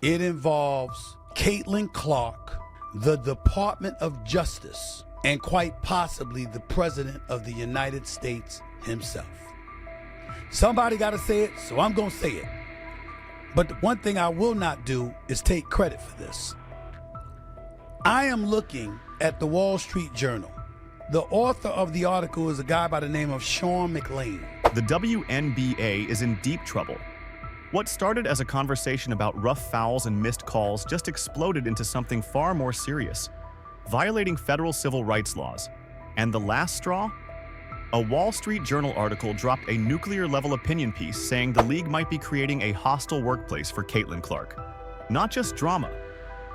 It involves Caitlin Clark, the Department of Justice, and quite possibly the President of the United States himself. Somebody got to say it, so I'm going to say it. But the one thing I will not do is take credit for this. I am looking at the Wall Street Journal. The author of the article is a guy by the name of Sean McLean. The WNBA is in deep trouble. What started as a conversation about rough fouls and missed calls just exploded into something far more serious, violating federal civil rights laws. And the last straw? A Wall Street Journal article dropped a nuclear-level opinion piece saying the league might be creating a hostile workplace for Caitlin Clark. Not just drama,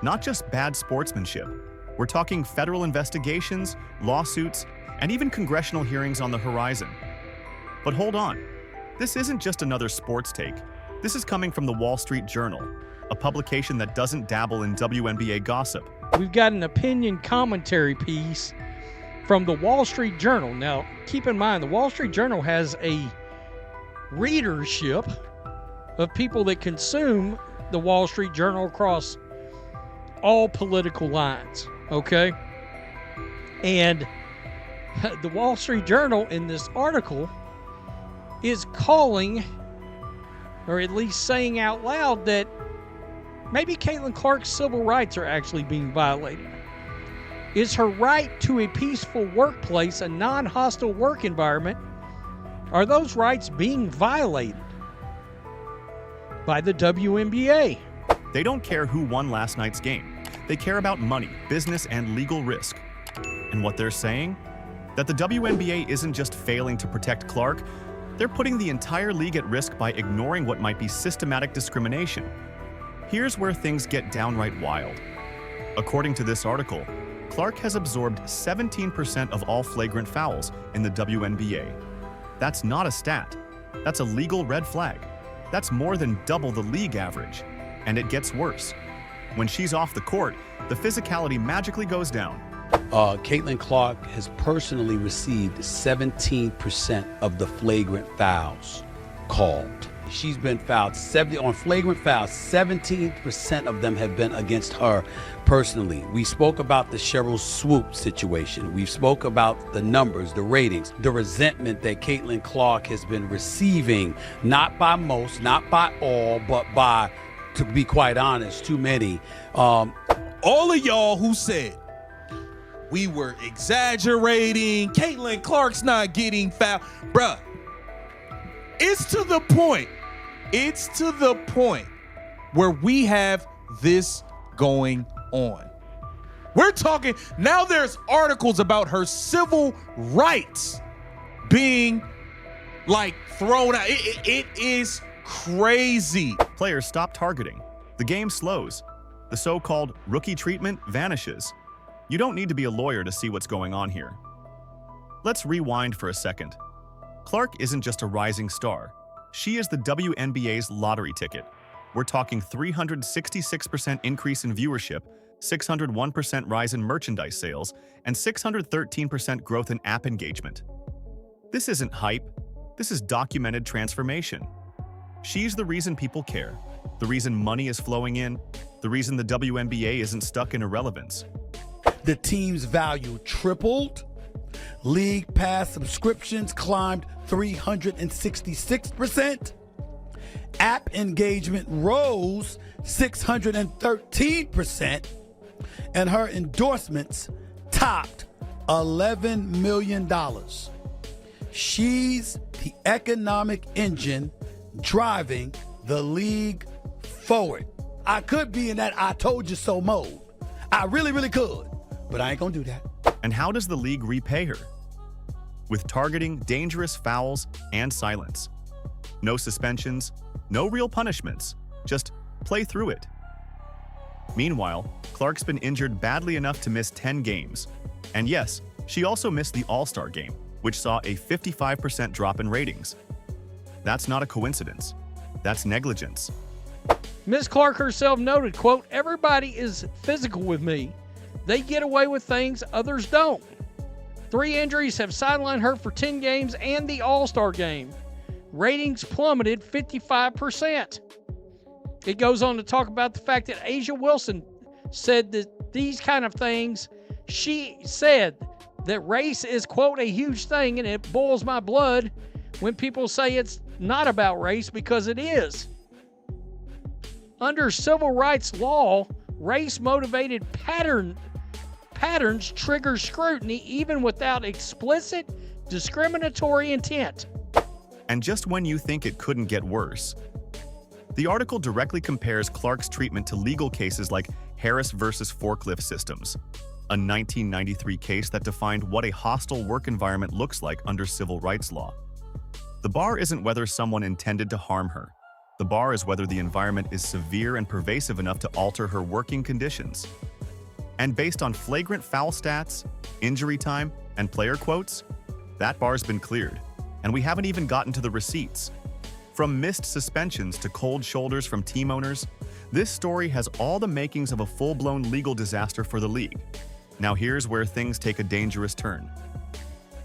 not just bad sportsmanship. We're talking federal investigations, lawsuits, and even congressional hearings on the horizon. But hold on, this isn't just another sports take. This is coming from the Wall Street Journal, a publication that doesn't dabble in WNBA gossip. We've got an opinion commentary piece from the Wall Street Journal. Now, keep in mind, the Wall Street Journal has a readership of people that consume the Wall Street Journal across all political lines, okay? And the Wall Street Journal in this article is calling, or at least saying out loud, that maybe Caitlin Clark's civil rights are actually being violated. Is her right to a peaceful workplace, a non-hostile work environment, are those rights being violated by the WNBA? They don't care who won last night's game. They care about money, business, and legal risk. And what they're saying? That the WNBA isn't just failing to protect Clark, they're putting the entire league at risk by ignoring what might be systematic discrimination. Here's where things get downright wild. According to this article, Clark has absorbed 17% of all flagrant fouls in the WNBA. That's not a stat. That's a legal red flag. That's more than double the league average. And it gets worse. When she's off the court, the physicality magically goes down. Caitlin Clark has personally received 17% of the flagrant fouls called. She's been fouled on flagrant fouls. 17% of them have been against her personally. We spoke about the Cheryl Swoop situation. We spoke about the numbers, the ratings, the resentment that Caitlin Clark has been receiving, not by most, not by all, but by, to be quite honest, too many. All of y'all who said we were exaggerating, Caitlin Clark's not getting fouled, bruh. It's to the point where we have this going on. We're talking, now there's articles about her civil rights being like thrown out. It is crazy. Players stop targeting. The game slows. The so-called rookie treatment vanishes. You don't need to be a lawyer to see what's going on here. Let's rewind for a second. Clark isn't just a rising star. She is the WNBA's lottery ticket. We're talking 366% increase in viewership, 601% rise in merchandise sales, and 613% growth in app engagement. This isn't hype. This is documented transformation. She's the reason people care, the reason money is flowing in, the reason the WNBA isn't stuck in irrelevance. The team's value tripled. League pass subscriptions climbed 366%. App engagement rose 613%. And her endorsements topped $11 million. She's the economic engine driving the league forward. I could be in that I told you so mode. I really, really could. But I ain't gonna do that. And how does the league repay her? With targeting, dangerous fouls, and silence. No suspensions, no real punishments, just play through it. Meanwhile, Clark's been injured badly enough to miss 10 games. And yes, she also missed the All-Star game, which saw a 55% drop in ratings. That's not a coincidence. That's negligence. Ms. Clark herself noted, quote, "Everybody is physical with me. They get away with things others don't. 3 injuries have sidelined her for 10 games and the All-Star game. Ratings plummeted 55%. It goes on to talk about the fact that Asia Wilson said that these kind of things, she said that race is, quote, a huge thing, and it boils my blood when people say it's not about race, because it is. Under civil rights law, race-motivated patterns trigger scrutiny even without explicit discriminatory intent. And just when you think it couldn't get worse, the article directly compares Clark's treatment to legal cases like Harris versus Forklift Systems, a 1993 case that defined what a hostile work environment looks like under civil rights law. The bar isn't whether someone intended to harm her. The bar is whether the environment is severe and pervasive enough to alter her working conditions. And based on flagrant foul stats, injury time, and player quotes, that bar's been cleared, and we haven't even gotten to the receipts. From missed suspensions to cold shoulders from team owners, this story has all the makings of a full-blown legal disaster for the league. Now here's where things take a dangerous turn.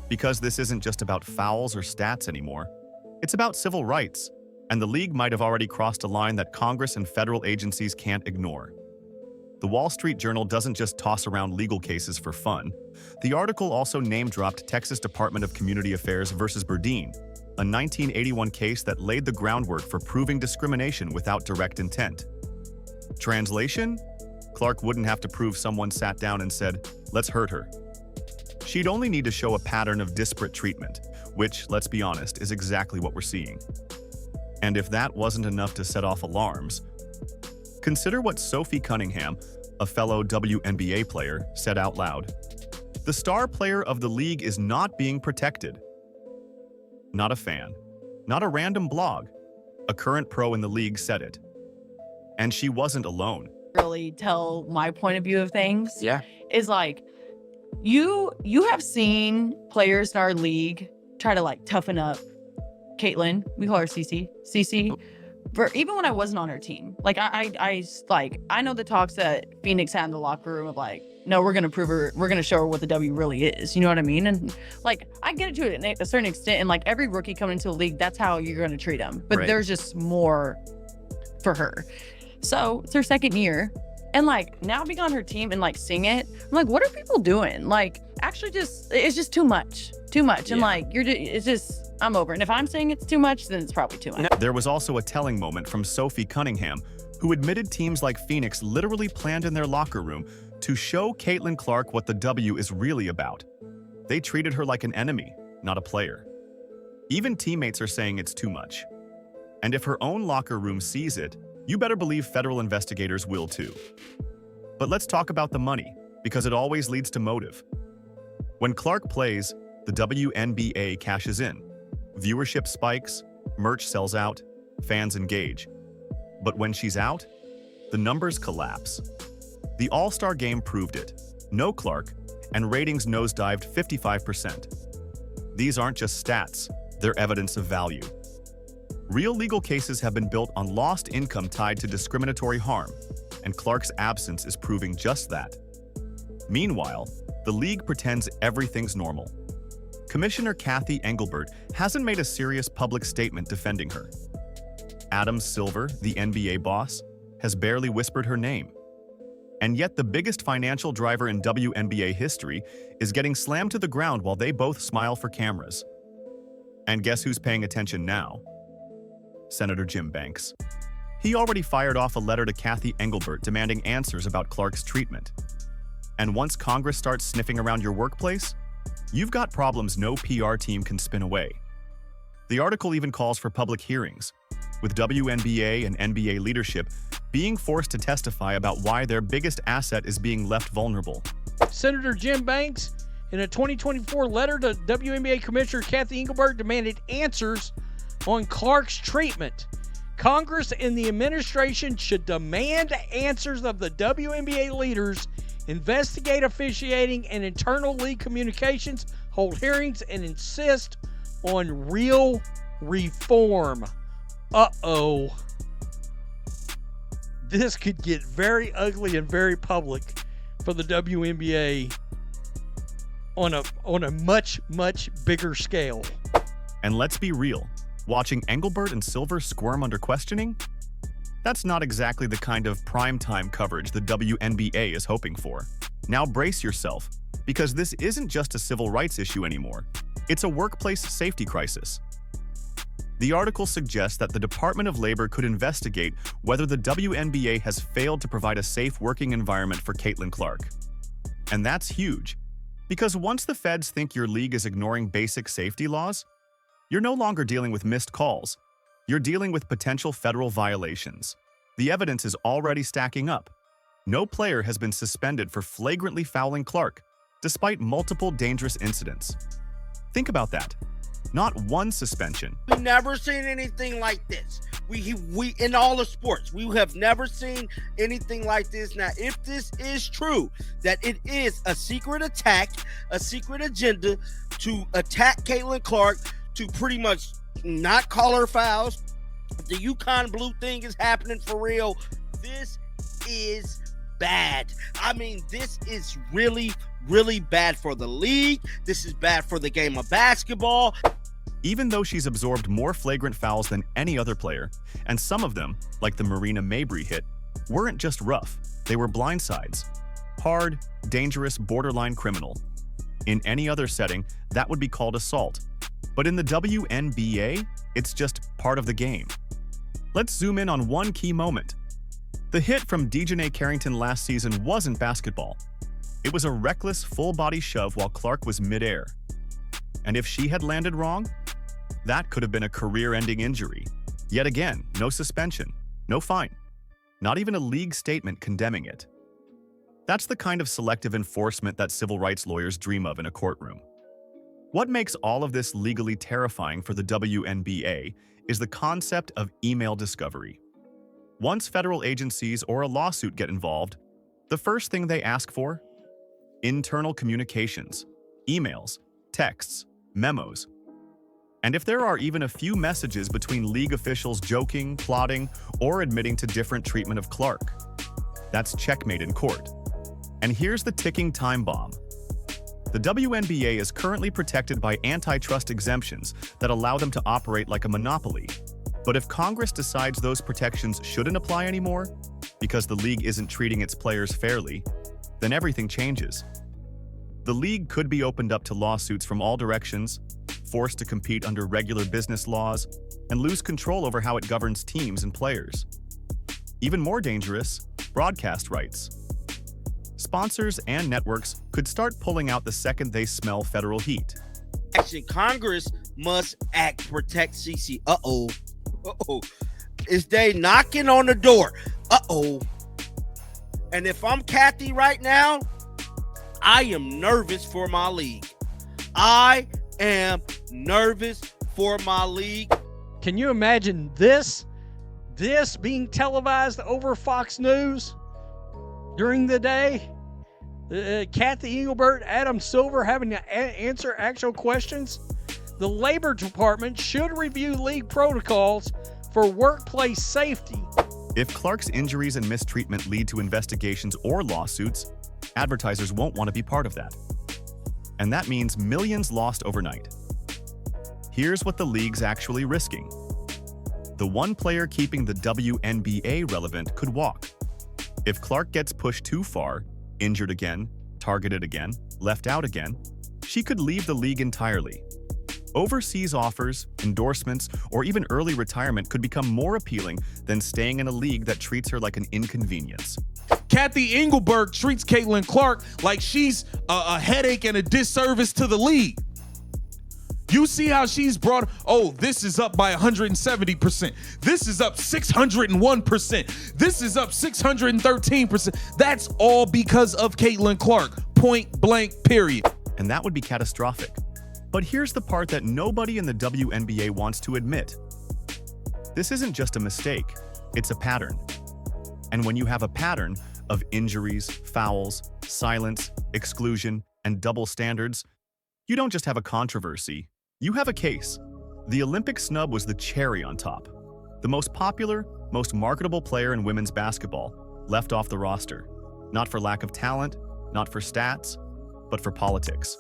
Because this isn't just about fouls or stats anymore, it's about civil rights, and the league might have already crossed a line that Congress and federal agencies can't ignore. The Wall Street Journal doesn't just toss around legal cases for fun. The article also name-dropped Texas Department of Community Affairs versus Burdine, a 1981 case that laid the groundwork for proving discrimination without direct intent. Translation? Clark wouldn't have to prove someone sat down and said, "Let's hurt her." She'd only need to show a pattern of disparate treatment, which, let's be honest, is exactly what we're seeing. And if that wasn't enough to set off alarms, consider what Sophie Cunningham, a fellow WNBA player, said out loud. The star player of the league is not being protected. Not a fan, not a random blog. A current pro in the league said it. And she wasn't alone. Really tell my point of view of things. Yeah. Is like, you have seen players in our league try to like toughen up Caitlin. We call her CC. For even when I wasn't on her team, like I know the talks that Phoenix had in the locker room of like, no, we're gonna prove her, we're gonna show her what the W really is. You know what I mean? And like, I get it to a certain extent. And like every rookie coming into the league, that's how you're gonna treat them. But Right. there's just more for her. So it's her second year. And like now being on her team and like seeing it, I'm like, what are people doing? Like, actually, it's just too much. And Yeah. like, it's just, I'm over it. And if I'm saying it's too much, then it's probably too much. There was also a telling moment from Sophie Cunningham, who admitted teams like Phoenix literally planned in their locker room to show Caitlin Clark what the W is really about. They treated her like an enemy, not a player. Even teammates are saying it's too much. And if her own locker room sees it, you better believe federal investigators will too. But let's talk about the money, because it always leads to motive. When Clark plays, the WNBA cashes in. Viewership spikes, merch sells out, fans engage. But when she's out, the numbers collapse. The All-Star Game proved it. No Clark, and ratings nosedived 55%. These aren't just stats, they're evidence of value. Real legal cases have been built on lost income tied to discriminatory harm, and Clark's absence is proving just that. Meanwhile, the league pretends everything's normal. Commissioner Kathy Engelbert hasn't made a serious public statement defending her. Adam Silver, the NBA boss, has barely whispered her name. And yet the biggest financial driver in WNBA history is getting slammed to the ground while they both smile for cameras. And guess who's paying attention now? Senator Jim Banks. He already fired off a letter to Kathy Engelbert demanding answers about Clark's treatment. And once Congress starts sniffing around your workplace, you've got problems no PR team can spin away. The article even calls for public hearings, with WNBA and NBA leadership being forced to testify about why their biggest asset is being left vulnerable. Senator Jim Banks, in a 2024 letter to WNBA Commissioner Kathy Engelbert, demanded answers on Clark's treatment. Congress and the administration should demand answers of the WNBA leaders, investigate officiating and internal league communications, hold hearings, and insist on real reform. Uh-oh. This could get very ugly and very public for the WNBA on a much, much bigger scale. And let's be real, watching Engelbert and Silver squirm under questioning? That's not exactly the kind of primetime coverage the WNBA is hoping for. Now brace yourself, because this isn't just a civil rights issue anymore. It's a workplace safety crisis. The article suggests that the Department of Labor could investigate whether the WNBA has failed to provide a safe working environment for Caitlin Clark. And that's huge, because once the feds think your league is ignoring basic safety laws, you're no longer dealing with missed calls. You're dealing with potential federal violations. The evidence is already stacking up. No player has been suspended for flagrantly fouling Clark, despite multiple dangerous incidents. Think about that. Not one suspension. We've never seen anything like this. We in all the sports, we have never seen anything like this. Now, if this is true, that it is a secret attack, a secret agenda to attack Caitlin Clark, to pretty much not call her fouls, if the Yukon Blue thing is happening for real, this is bad. I mean, this is really, really bad for the league. This is bad for the game of basketball. Even though she's absorbed more flagrant fouls than any other player, and some of them, like the Marina Mabrey hit, weren't just rough, they were blindsides. Hard, dangerous, borderline criminal. In any other setting, that would be called assault. But in the WNBA, it's just part of the game. Let's zoom in on one key moment. The hit from Dejanay Carrington last season wasn't basketball. It was a reckless full-body shove while Clark was midair. And if she had landed wrong, that could have been a career-ending injury. Yet again, no suspension, no fine, not even a league statement condemning it. That's the kind of selective enforcement that civil rights lawyers dream of in a courtroom. What makes all of this legally terrifying for the WNBA is the concept of email discovery. Once federal agencies or a lawsuit get involved, the first thing they ask for? Internal communications, emails, texts, memos. And if there are even a few messages between league officials joking, plotting, or admitting to different treatment of Clark, that's checkmate in court. And here's the ticking time bomb. The WNBA is currently protected by antitrust exemptions that allow them to operate like a monopoly. But if Congress decides those protections shouldn't apply anymore, because the league isn't treating its players fairly, then everything changes. The league could be opened up to lawsuits from all directions, forced to compete under regular business laws, and lose control over how it governs teams and players. Even more dangerous, broadcast rights. Sponsors and networks could start pulling out the second they smell federal heat. Actually, Congress must act, protect CC. Uh-oh. Is they knocking on the door? Uh-oh. And if I'm Kathy right now, I am nervous for my league. I am nervous for my league. Can you imagine this being televised over Fox News during the day? Kathy Engelbert, Adam Silver having to answer actual questions? The Labor Department should review league protocols for workplace safety. If Clark's injuries and mistreatment lead to investigations or lawsuits, advertisers won't want to be part of that. And that means millions lost overnight. Here's what the league's actually risking. The one player keeping the WNBA relevant could walk. If Clark gets pushed too far, injured again, targeted again, left out again, she could leave the league entirely. Overseas offers, endorsements, or even early retirement could become more appealing than staying in a league that treats her like an inconvenience. Kathy Engelbert treats Caitlin Clark like she's a headache and a disservice to the league. You see how she's brought, oh, this is up by 170%. This is up 601%. This is up 613%. That's all because of Caitlin Clark. Point blank, period. And that would be catastrophic. But here's the part that nobody in the WNBA wants to admit. This isn't just a mistake, it's a pattern. And when you have a pattern of injuries, fouls, silence, exclusion, and double standards, you don't just have a controversy, you have a case. The Olympic snub was the cherry on top. The most popular, most marketable player in women's basketball left off the roster. Not for lack of talent, not for stats, but for politics.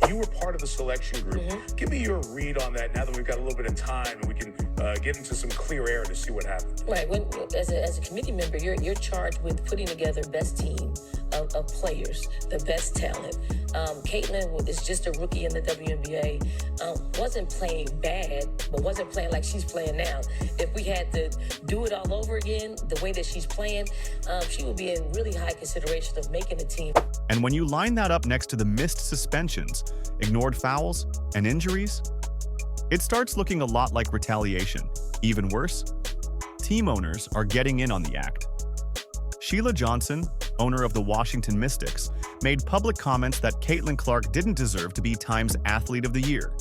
You were part of the selection group. Give me your read on that now that we've got a little bit of time and we can get into some clear air to see what happened. Right. When as a committee member, you're charged with putting together the best team of players, the best talent. Caitlin is just a rookie in the WNBA. Wasn't playing bad, but wasn't playing like she's playing now. If we had to do it all over again, the way that she's playing, she would be in really high consideration of making the team. And when you line that up next to the missed suspensions, ignored fouls, and injuries, it starts looking a lot like retaliation. Even worse, team owners are getting in on the act. Sheila Johnson, owner of the Washington Mystics, made public comments that Caitlin Clark didn't deserve to be Time's Athlete of the Year.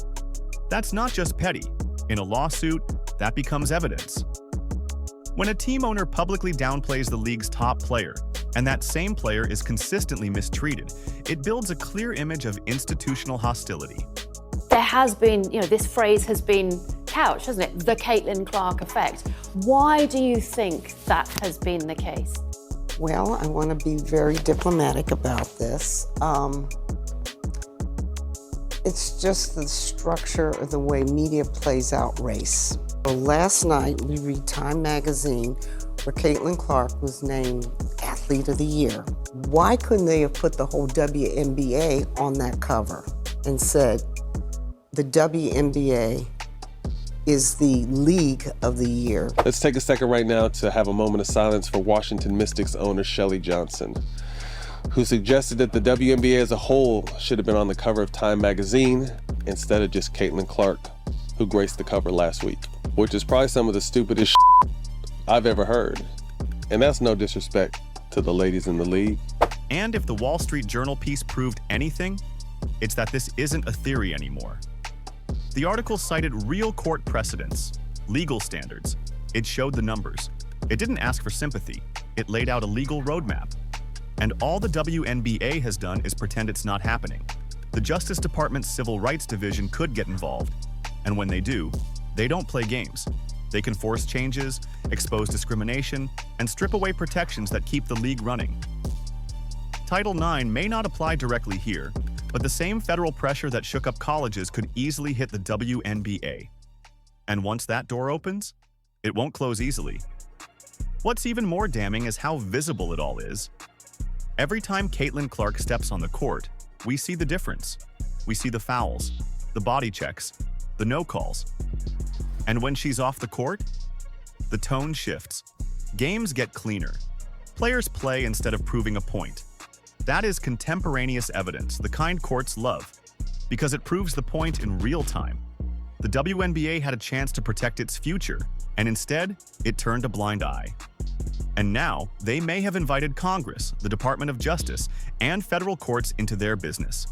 That's not just petty. In a lawsuit, that becomes evidence. When a team owner publicly downplays the league's top player, and that same player is consistently mistreated, it builds a clear image of institutional hostility. There has been, this phrase has been couched, hasn't it? The Caitlin Clark effect. Why do you think that has been the case? Well, I want to be very diplomatic about this. It's just the structure of the way media plays out race. Well, last night we read Time magazine where Caitlin Clark was named Athlete of the Year. Why couldn't they have put the whole WNBA on that cover and said, the WNBA is the League of the Year? Let's take a second right now to have a moment of silence for Washington Mystics owner Sheila Johnson, who suggested that the WNBA as a whole should have been on the cover of Time magazine instead of just Caitlin Clark, who graced the cover last week, which is probably some of the stupidest I've ever heard. And that's no disrespect to the ladies in the league. And if the Wall Street Journal piece proved anything, it's that this isn't a theory anymore. The article cited real court precedents, legal standards. It showed the numbers. It didn't ask for sympathy. It laid out a legal roadmap. And all the WNBA has done is pretend it's not happening. The Justice Department's Civil Rights Division could get involved. And when they do, they don't play games. They can force changes, expose discrimination, and strip away protections that keep the league running. Title IX may not apply directly here, but the same federal pressure that shook up colleges could easily hit the WNBA. And once that door opens, it won't close easily. What's even more damning is how visible it all is. Every time Caitlin Clark steps on the court, we see the difference. We see the fouls, the body checks, the no calls. And when she's off the court, the tone shifts. Games get cleaner. Players play instead of proving a point. That is contemporaneous evidence, the kind courts love, because it proves the point in real time. The WNBA had a chance to protect its future, and instead, it turned a blind eye. And now, they may have invited Congress, the Department of Justice, and federal courts into their business.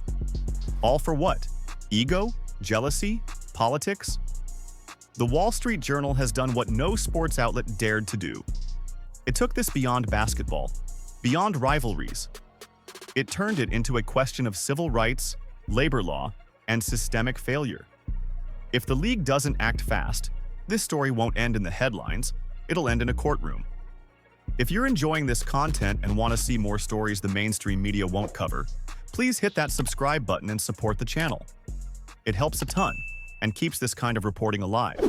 All for what? Ego? Jealousy? Politics? The Wall Street Journal has done what no sports outlet dared to do. It took this beyond basketball, beyond rivalries. It turned it into a question of civil rights, labor law, and systemic failure. If the league doesn't act fast, this story won't end in the headlines, it'll end in a courtroom. If you're enjoying this content and want to see more stories the mainstream media won't cover, please hit that subscribe button and support the channel. It helps a ton and keeps this kind of reporting alive.